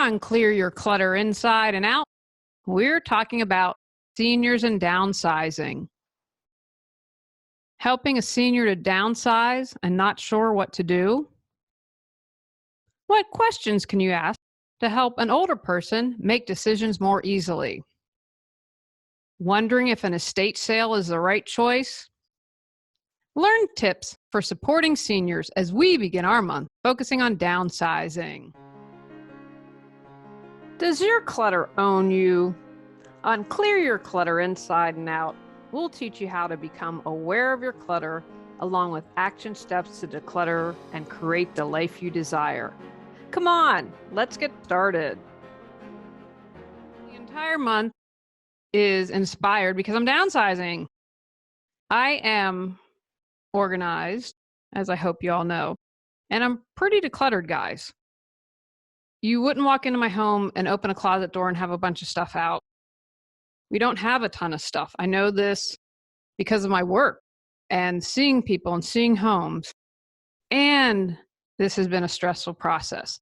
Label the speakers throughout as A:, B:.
A: on Clear Your Clutter Inside and Out, we're talking about seniors and downsizing. Helping a senior to downsize and not sure what to do? What questions can you ask to help an older person make decisions more easily? Wondering if an estate sale is the right choice? Learn tips for supporting seniors as we begin our month focusing on downsizing. Does your clutter own you? On Clear Your Clutter Inside and Out, we'll teach you how to become aware of your clutter along with action steps to declutter and create the life you desire. Come on, let's get started. The entire month is inspired because I'm downsizing. I am organized, as I hope you all know, and I'm pretty decluttered, guys. You wouldn't walk into my home and open a closet door and have a bunch of stuff out. We don't have a ton of stuff. I know this because of my work and seeing people and seeing homes. And this has been a stressful process.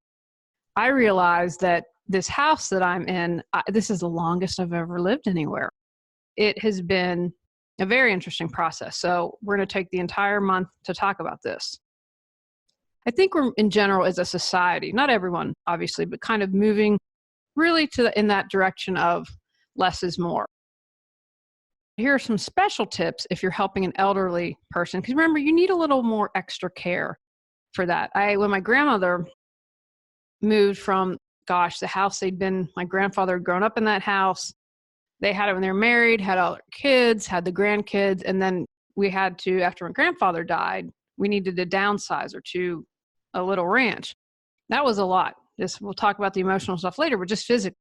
A: I realized that this house that I'm in, this is the longest I've ever lived anywhere. It has been a very interesting process. So we're going to take the entire month to talk about this. I think we're, in general, as a society, not everyone, obviously, but kind of moving really in that direction of less is more. Here are some special tips if you're helping an elderly person, because remember, you need a little more extra care for that. When my grandmother moved from, the house my grandfather had grown up in that house. They had it when they were married, had all their kids, had the grandkids, and then we had to, after my grandfather died, we needed to downsize her to a little ranch. That was a lot. We'll talk about the emotional stuff later, but just physically.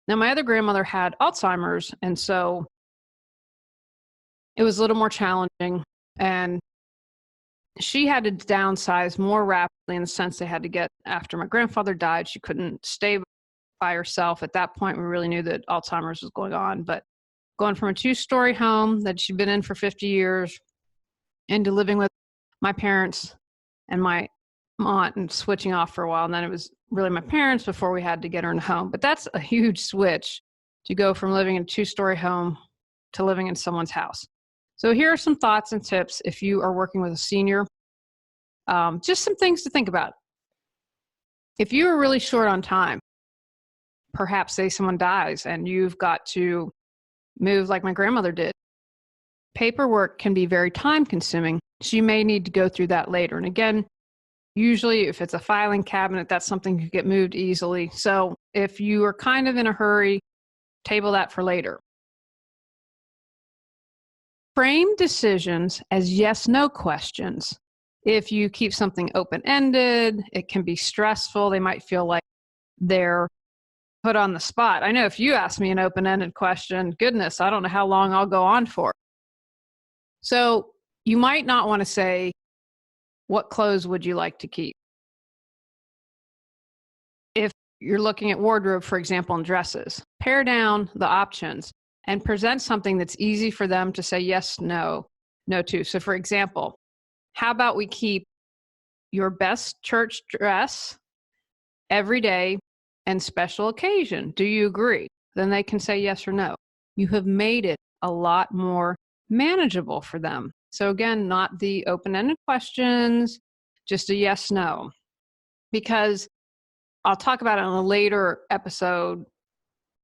A: Now, my other grandmother had Alzheimer's, and so it was a little more challenging, and she had to downsize more rapidly in the sense they had to get, after my grandfather died, she couldn't stay by herself. At that point, we really knew that Alzheimer's was going on, but going from a 2-story home that she'd been in for 50 years into living with my parents and my aunt and switching off for a while. And then it was really my parents before we had to get her in a home. But that's a huge switch to go from living in a 2-story home to living in someone's house. So here are some thoughts and tips if you are working with a senior. Just some things to think about. If you are really short on time, perhaps say someone dies and you've got to move like my grandmother did. Paperwork can be very time consuming. So you may need to go through that later. And again, usually if it's a filing cabinet, that's something you get moved easily. So if you are kind of in a hurry, table that for later. Frame decisions as yes/no questions. If you keep something open-ended, it can be stressful. They might feel like they're put on the spot. I know if you ask me an open-ended question, goodness, I don't know how long I'll go on for. So you might not want to say, what clothes would you like to keep? If you're looking at wardrobe, for example, and dresses, pare down the options and present something that's easy for them to say yes, no to. So for example, how about we keep your best church dress every day and special occasion? Do you agree? Then they can say yes or no. You have made it a lot more manageable for them. So again, not the open-ended questions, just a yes, no. Because I'll talk about it in a later episode.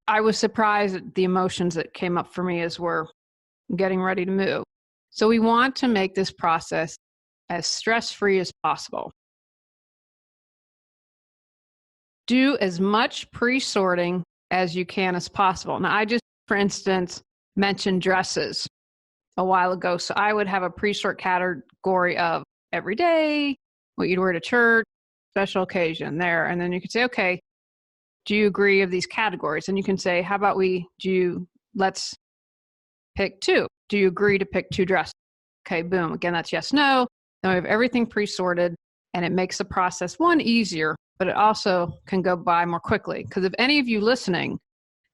A: I was surprised at the emotions that came up for me as we're getting ready to move. So we want to make this process as stress-free as possible. Do as much pre-sorting as you can as possible. Now, I just, for instance, mentioned dresses a while ago. So I would have a pre-sort category of every day, what you'd wear to church, special occasion there. And then you could say, okay, do you agree of these categories? And you can say, how about let's pick 2. Do you agree to pick 2 dresses? Okay, boom. Again, that's yes, no. Then we have everything pre-sorted, and it makes the process, one, easier, but it also can go by more quickly. Because if any of you listening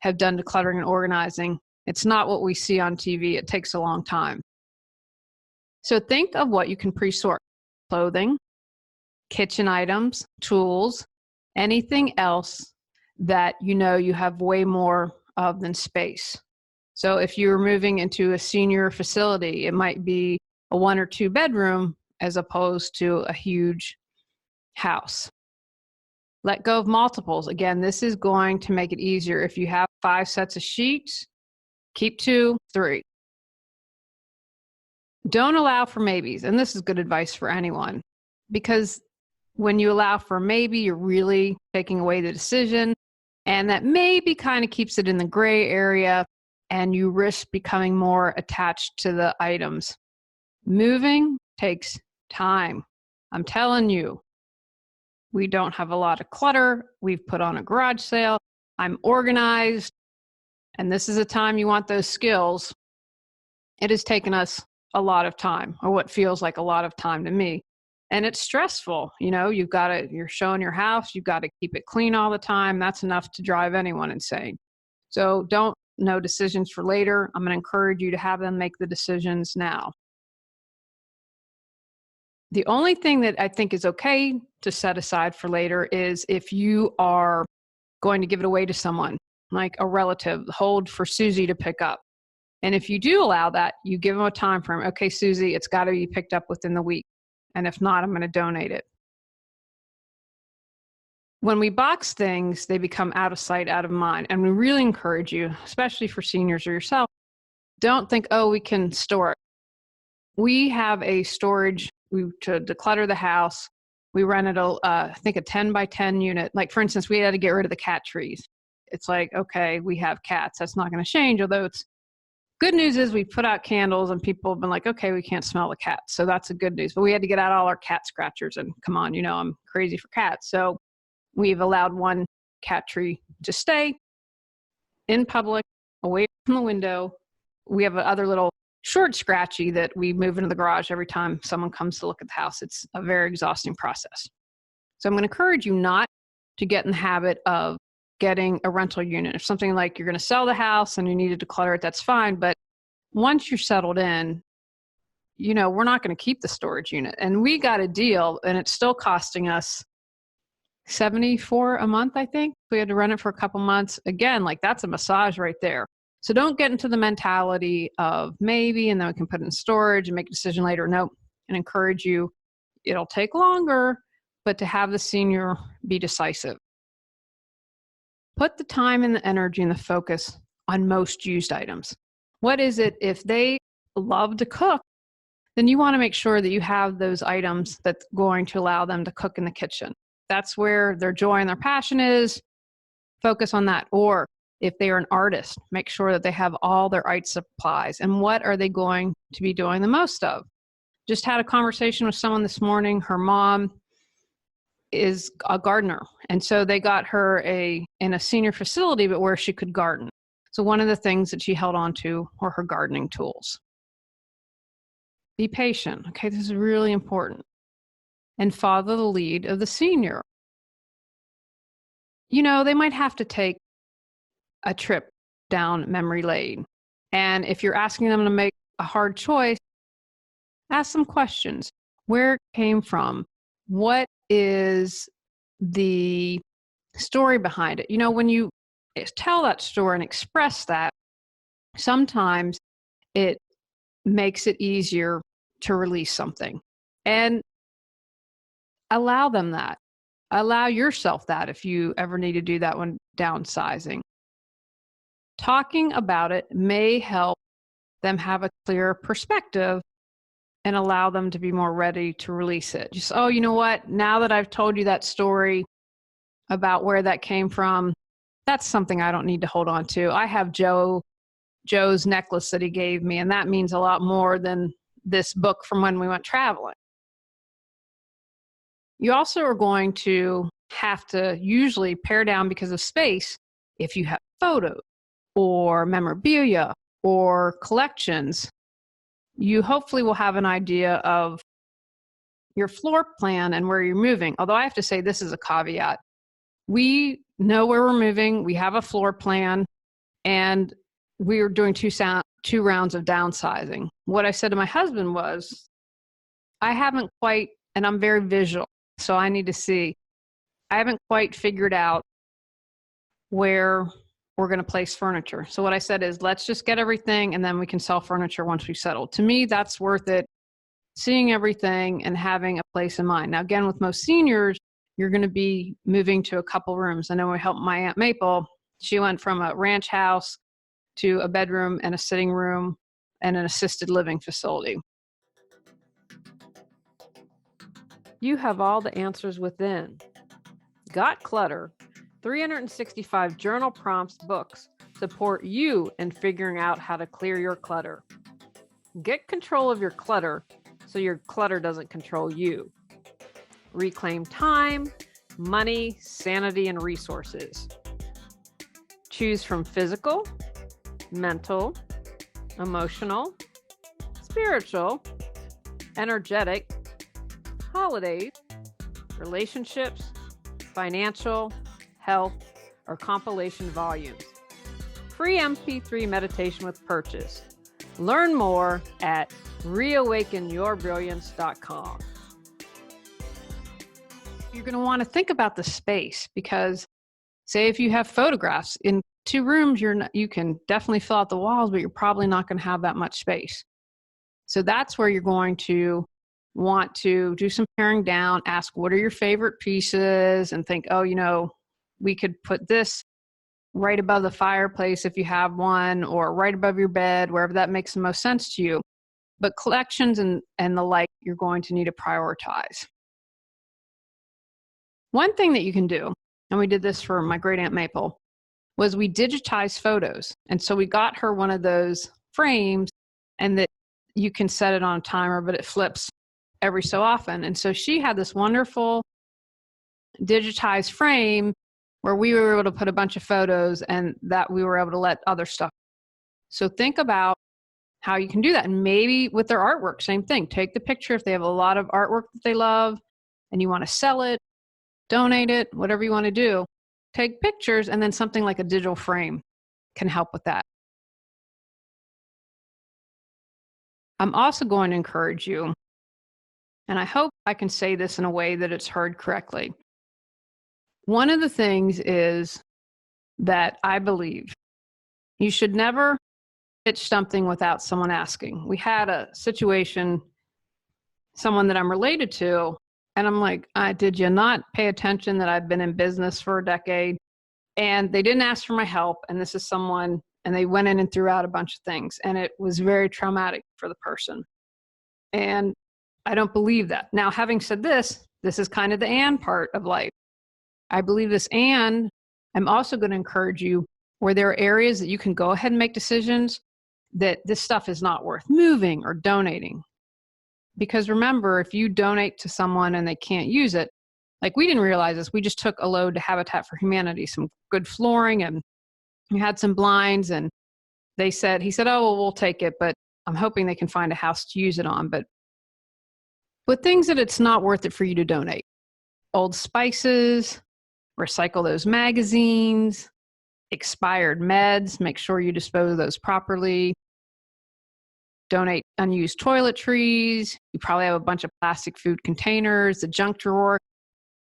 A: have done decluttering and organizing, it's not what we see on TV. It takes a long time. So think of what you can pre-sort. Clothing, kitchen items, tools, anything else that you have way more of than space. So if you're moving into a senior facility, it might be a 1 or 2 bedroom as opposed to a huge house. Let go of multiples. Again, this is going to make it easier. If you have 5 sets of sheets, keep 2, 3. Don't allow for maybes. And this is good advice for anyone, because when you allow for a maybe, you're really taking away the decision. And that maybe kind of keeps it in the gray area, and you risk becoming more attached to the items. Moving takes time. I'm telling you, we don't have a lot of clutter. We've put on a garage sale. I'm organized. And this is a time you want those skills. It has taken us a lot of time, or what feels like a lot of time to me. And it's stressful. You're showing your house. You've got to keep it clean all the time. That's enough to drive anyone insane. So no decisions for later. I'm going to encourage you to have them make the decisions now. The only thing that I think is okay to set aside for later is if you are going to give it away to someone, like a relative, hold for Susie to pick up. And if you do allow that, you give them a time frame. Okay, Susie, it's got to be picked up within the week. And if not, I'm going to donate it. When we box things, they become out of sight, out of mind. And we really encourage you, especially for seniors or yourself, don't think, we can store it. We have a storage to declutter the house. We rented I think a 10 by 10 unit. Like, for instance, we had to get rid of the cat trees. It's like, okay, we have cats. That's not going to change. Although it's good news is we put out candles and people have been like, okay, we can't smell the cats. So that's a good news. But we had to get out all our cat scratchers, and come on, I'm crazy for cats. So we've allowed one cat tree to stay in public, away from the window. We have other little short scratchy that we move into the garage every time someone comes to look at the house. It's a very exhausting process. So I'm going to encourage you not to get in the habit of getting a rental unit. If something like you're going to sell the house and you need to declutter it, that's fine. But once you're settled in, we're not going to keep the storage unit. And we got a deal, and it's still costing us $74 a month, I think. We had to rent it for a couple months. Again, like, that's a massage right there. So don't get into the mentality of maybe, and then we can put it in storage and make a decision later. No, and encourage you, it'll take longer, but to have the senior be decisive. Put the time and the energy and the focus on most used items. What is it? If they love to cook, then you want to make sure that you have those items that's going to allow them to cook in the kitchen. That's where their joy and their passion is. Focus on that. Or if they are an artist, make sure that they have all their art supplies. And what are they going to be doing the most of? Just had a conversation with someone this morning. Her mom is a gardener. And so they got her in a senior facility, but where she could garden. So one of the things that she held on to were her gardening tools. Be patient. Okay, this is really important. And follow the lead of the senior. They might have to take a trip down memory lane. And if you're asking them to make a hard choice, ask some questions. Where it came from? What is the story behind it? When you tell that story and express that, sometimes it makes it easier to release something. And allow them that. Allow yourself that if you ever need to do that when downsizing. Talking about it may help them have a clearer perspective and allow them to be more ready to release it. Just, you know what? Now that I've told you that story about where that came from, that's something I don't need to hold on to. I have Joe's necklace that he gave me, and that means a lot more than this book from when we went traveling. You also are going to have to usually pare down because of space if you have photos or memorabilia or collections. You hopefully will have an idea of your floor plan and where you're moving. Although I have to say, this is a caveat. We know where we're moving. We have a floor plan, and we are doing two rounds of downsizing. What I said to my husband was, I haven't quite, and I'm very visual, so I need to see, I haven't quite figured out where we're going to place furniture. So what I said is, let's just get everything and then we can sell furniture once we settle. To me, that's worth it. Seeing everything and having a place in mind. Now, again, with most seniors, you're going to be moving to a couple rooms. I know we helped my Aunt Maple. She went from a ranch house to a bedroom and a sitting room and an assisted living facility. You have all the answers within. Got Clutter, 365 journal prompts books support you in figuring out how to clear your clutter. Get control of your clutter so your clutter doesn't control you. Reclaim time, money, sanity, and resources. Choose from physical, mental, emotional, spiritual, energetic, holidays, relationships, financial, health, or compilation volumes. Free MP3 meditation with purchase. Learn more at reawakenyourbrilliance.com. You're going to want to think about the space because, say, if you have photographs in 2 rooms, you can definitely fill out the walls, but you're probably not going to have that much space. So that's where you're going to want to do some paring down, ask what are your favorite pieces, and think, oh, we could put this right above the fireplace if you have one, or right above your bed, wherever that makes the most sense to you. But collections and the like, you're going to need to prioritize. One thing that you can do, and we did this for my great Aunt Maple, was we digitized photos. And so we got her one of those frames, and that you can set it on a timer, but it flips every so often. And so she had this wonderful digitized frame where we were able to put a bunch of photos and that we were able to let other stuff. So think about how you can do that. And maybe with their artwork, same thing. Take the picture if they have a lot of artwork that they love and you want to sell it, donate it, whatever you want to do. Take pictures, and then something like a digital frame can help with that. I'm also going to encourage you, and I hope I can say this in a way that it's heard correctly. One of the things is that I believe you should never pitch something without someone asking. We had a situation, someone that I'm related to, and I'm like, did you not pay attention that I've been in business for a decade? And they didn't ask for my help. And this is someone, and they went in and threw out a bunch of things. And it was very traumatic for the person. And I don't believe that. Now, having said this is kind of the and part of life. I believe this, and I'm also going to encourage you where there are areas that you can go ahead and make decisions that this stuff is not worth moving or donating. Because remember, if you donate to someone and they can't use it, like we didn't realize this, we just took a load to Habitat for Humanity, some good flooring, and we had some blinds, and he said, oh, well, we'll take it, but I'm hoping they can find a house to use it on. But things that it's not worth it for you to donate. Old spices, recycle those magazines, expired meds, make sure you dispose of those properly. Donate unused toiletries. You probably have a bunch of plastic food containers, the junk drawer.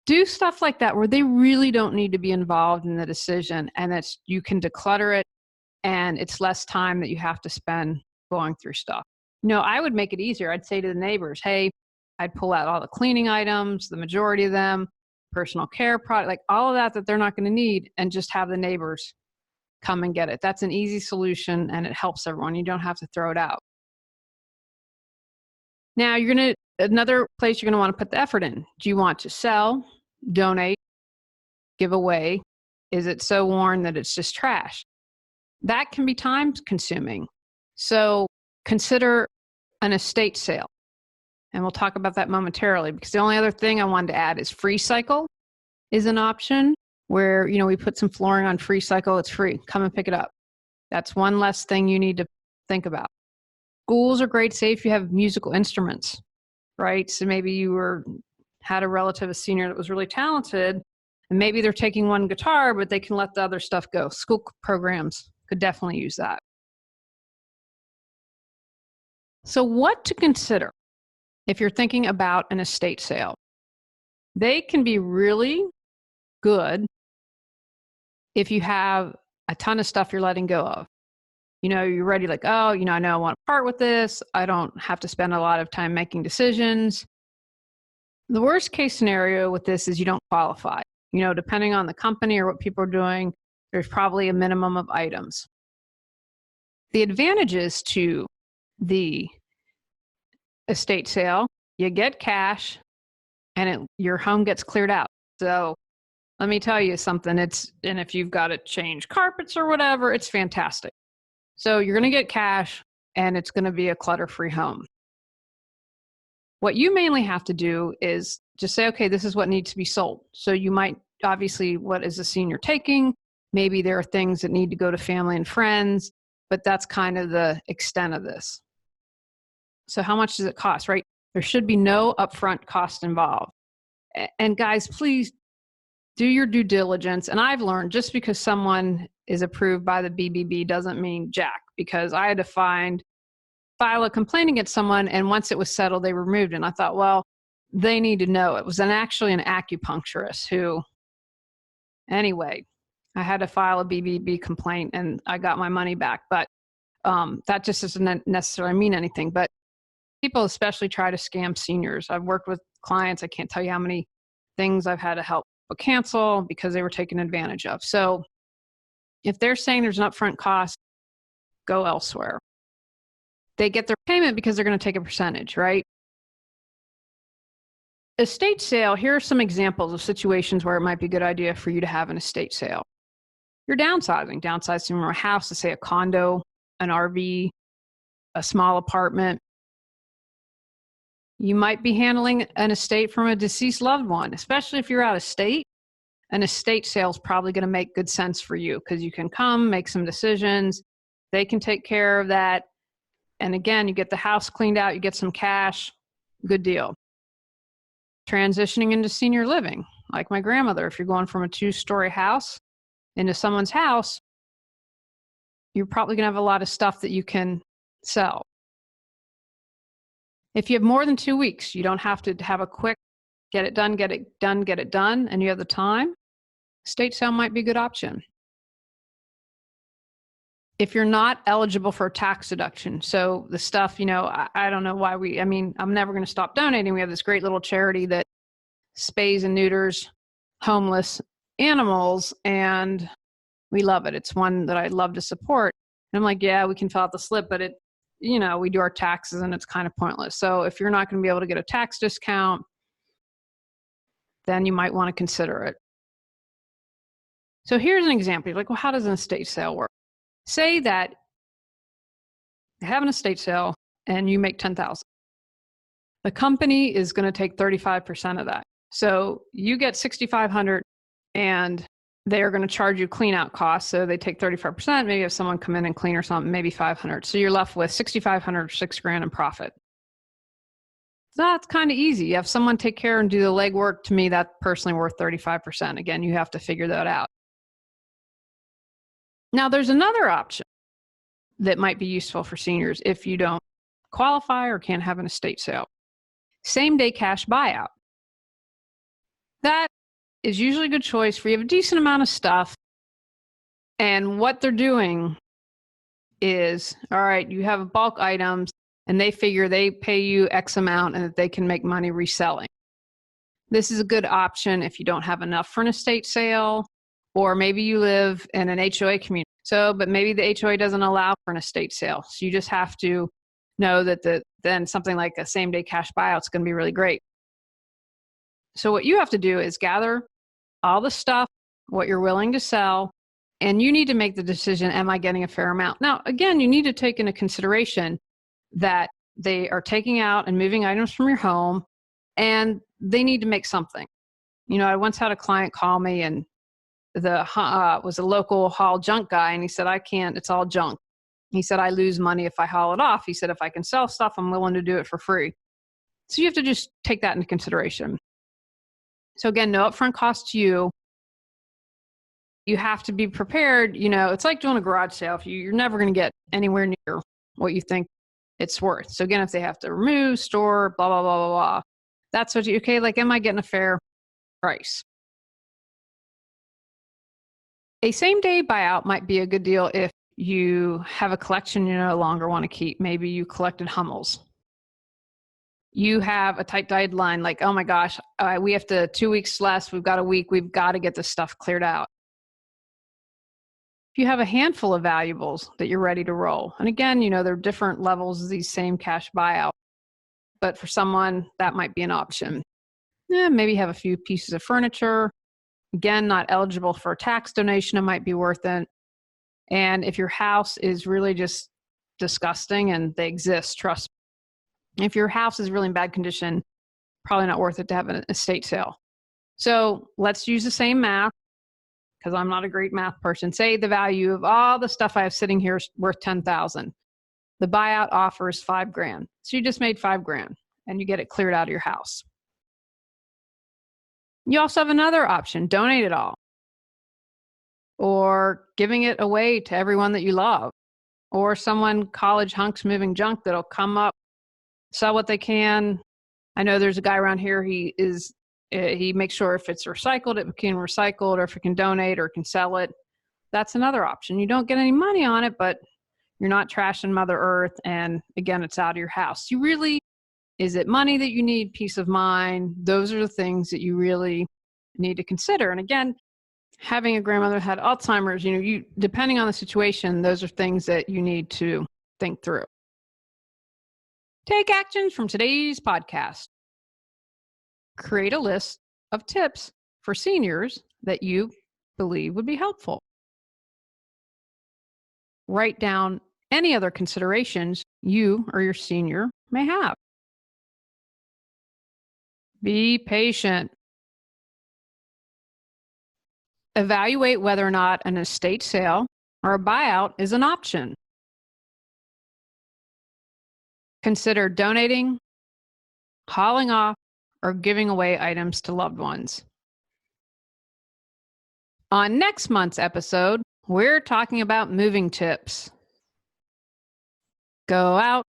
A: Do stuff like that where they really don't need to be involved in the decision, and you can declutter it, and it's less time that you have to spend going through stuff. I would make it easier. I'd say to the neighbors, hey, I'd pull out all the cleaning items, the majority of them, personal care product, like all of that they're not going to need, and just have the neighbors come and get it. That's an easy solution, and it helps everyone. You don't have to throw it out. Now, another place you're going to want to put the effort in. Do you want to sell, donate, give away? Is it so worn that it's just trash? That can be time consuming. So consider an estate sale. And we'll talk about that momentarily, because the only other thing I wanted to add is free cycle is an option where, we put some flooring on free cycle. It's free. Come and pick it up. That's one less thing you need to think about. Schools are great, say if you have musical instruments, right? So maybe you had a relative, a senior that was really talented, and maybe they're taking one guitar, but they can let the other stuff go. School programs could definitely use that. So what to consider if you're thinking about an estate sale? They can be really good if you have a ton of stuff you're letting go of, you're ready, like, oh, I know I want to part with this. I don't have to spend a lot of time making decisions. The worst case scenario with this is you don't qualify. Depending on the company or what people are doing, there's probably a minimum of items. The advantages to the estate sale, you get cash and your home gets cleared out. So let me tell you something. And if you've got to change carpets or whatever, it's fantastic. So you're going to get cash and it's going to be a clutter-free home. What you mainly have to do is just say, okay, this is what needs to be sold. So you might, obviously, what is a senior taking? Maybe there are things that need to go to family and friends, but that's kind of the extent of this. So how much does it cost, right? There should be no upfront cost involved. And guys, please do your due diligence. And I've learned just because someone is approved by the BBB doesn't mean jack, because I had to file a complaint against someone, and once it was settled, they removed it. And I thought, well, they need to know. It was actually an acupuncturist who, anyway, I had to file a BBB complaint and I got my money back. But that just doesn't necessarily mean anything. But people especially try to scam seniors. I've worked with clients. I can't tell you how many things I've had to help cancel because they were taken advantage of. So if they're saying there's an upfront cost, go elsewhere. They get their payment because they're going to take a percentage, right? Estate sale, here are some examples of situations where it might be a good idea for you to have an estate sale. You're downsizing from a house to, say, a condo, an RV, a small apartment. You might be handling an estate from a deceased loved one, especially if you're out of state. An estate sale is probably going to make good sense for you because you can come, make some decisions. They can take care of that. And again, you get the house cleaned out, you get some cash, good deal. Transitioning into senior living, like my grandmother, if you're going from a 2-story house into someone's house, you're probably going to have a lot of stuff that you can sell. If you have more than 2 weeks, you don't have to have a quick get it done, and you have the time, estate sale might be a good option. If you're not eligible for a tax deduction, so the stuff, I don't know why I'm never going to stop donating. We have this great little charity that spays and neuters homeless animals, and we love it. It's one that I'd love to support. And I'm like, yeah, we can fill out the slip, but we do our taxes and it's kind of pointless. So if you're not going to be able to get a tax discount, then you might want to consider it. So here's an example. You're like, well, how does an estate sale work? Say that you have an estate sale and you make $10,000. The company is going to take 35% of that. So you get $6,500 and they're going to charge you clean out costs. So they take 35%, maybe have someone come in and clean or something, maybe $500. So you're left with $6,500, $6,000 in profit. So that's kind of easy. You have someone take care and do the legwork. To me, that's personally worth 35%. Again, you have to figure that out. Now, there's another option that might be useful for seniors if you don't qualify or can't have an estate sale. Same-day cash buyout. That is usually a good choice for you have a decent amount of stuff. And what they're doing is, all right, you have bulk items and they figure they pay you X amount and that they can make money reselling. This is a good option if you don't have enough for an estate sale, or maybe you live in an HOA community. But maybe the HOA doesn't allow for an estate sale. So you just have to know that then something like a same-day cash buyout is going to be really great. So what you have to do is gather all the stuff, what you're willing to sell, and you need to make the decision, am I getting a fair amount? Now, again, you need to take into consideration that they are taking out and moving items from your home, and they need to make something. I once had a client call me, and was a local haul junk guy, and he said, I can't, it's all junk. He said, I lose money if I haul it off. He said, if I can sell stuff, I'm willing to do it for free. So you have to just take that into consideration. So again, no upfront cost to you. You have to be prepared. It's like doing a garage sale. You're never going to get anywhere near what you think it's worth. So again, if they have to remove, store, blah, blah, blah, blah, blah, that's what okay, like, am I getting a fair price? A same-day buyout might be a good deal if you have a collection you no longer want to keep. Maybe you collected Hummels. You have a tight deadline, like, oh my gosh, we have 2 weeks less, we've got a week, we've got to get this stuff cleared out. If you have a handful of valuables that you're ready to roll, and again, there are different levels of these same cash buyout, but for someone, that might be an option. Maybe have a few pieces of furniture. Again, not eligible for a tax donation, it might be worth it. And if your house is really just disgusting, and they exist, trust me. If your house is really in bad condition, probably not worth it to have an estate sale. So let's use the same math, because I'm not a great math person. Say the value of all the stuff I have sitting here is worth $10,000. The buyout offer is $5,000. So you just made $5,000 and you get it cleared out of your house. You also have another option: donate it all, or giving it away to everyone that you love, or someone college hunks moving junk that'll come up, sell what they can. I know there's a guy around here, he makes sure if it's recycled, it can recycled, or if it can donate or can sell it. That's another option. You don't get any money on it, but you're not trashing Mother Earth. And again, it's out of your house. Is it money that you need? Peace of mind? Those are the things that you really need to consider. And again, having a grandmother had Alzheimer's, you depending on the situation, those are things that you need to think through. Take actions from today's podcast. Create a list of tips for seniors that you believe would be helpful. Write down any other considerations you or your senior may have. Be patient. Evaluate whether or not an estate sale or a buyout is an option. Consider donating, hauling off, or giving away items to loved ones. On next month's episode, we're talking about moving tips. Go out,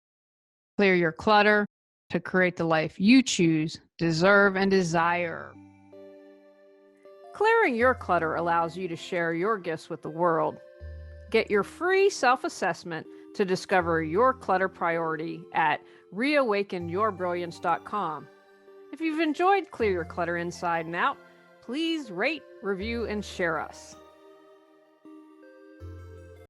A: clear your clutter to create the life you choose, deserve, and desire. Clearing your clutter allows you to share your gifts with the world. Get your free self-assessment to discover your clutter priority at reawakenyourbrilliance.com. If you've enjoyed Clear Your Clutter Inside and Out, please rate, review, and share us.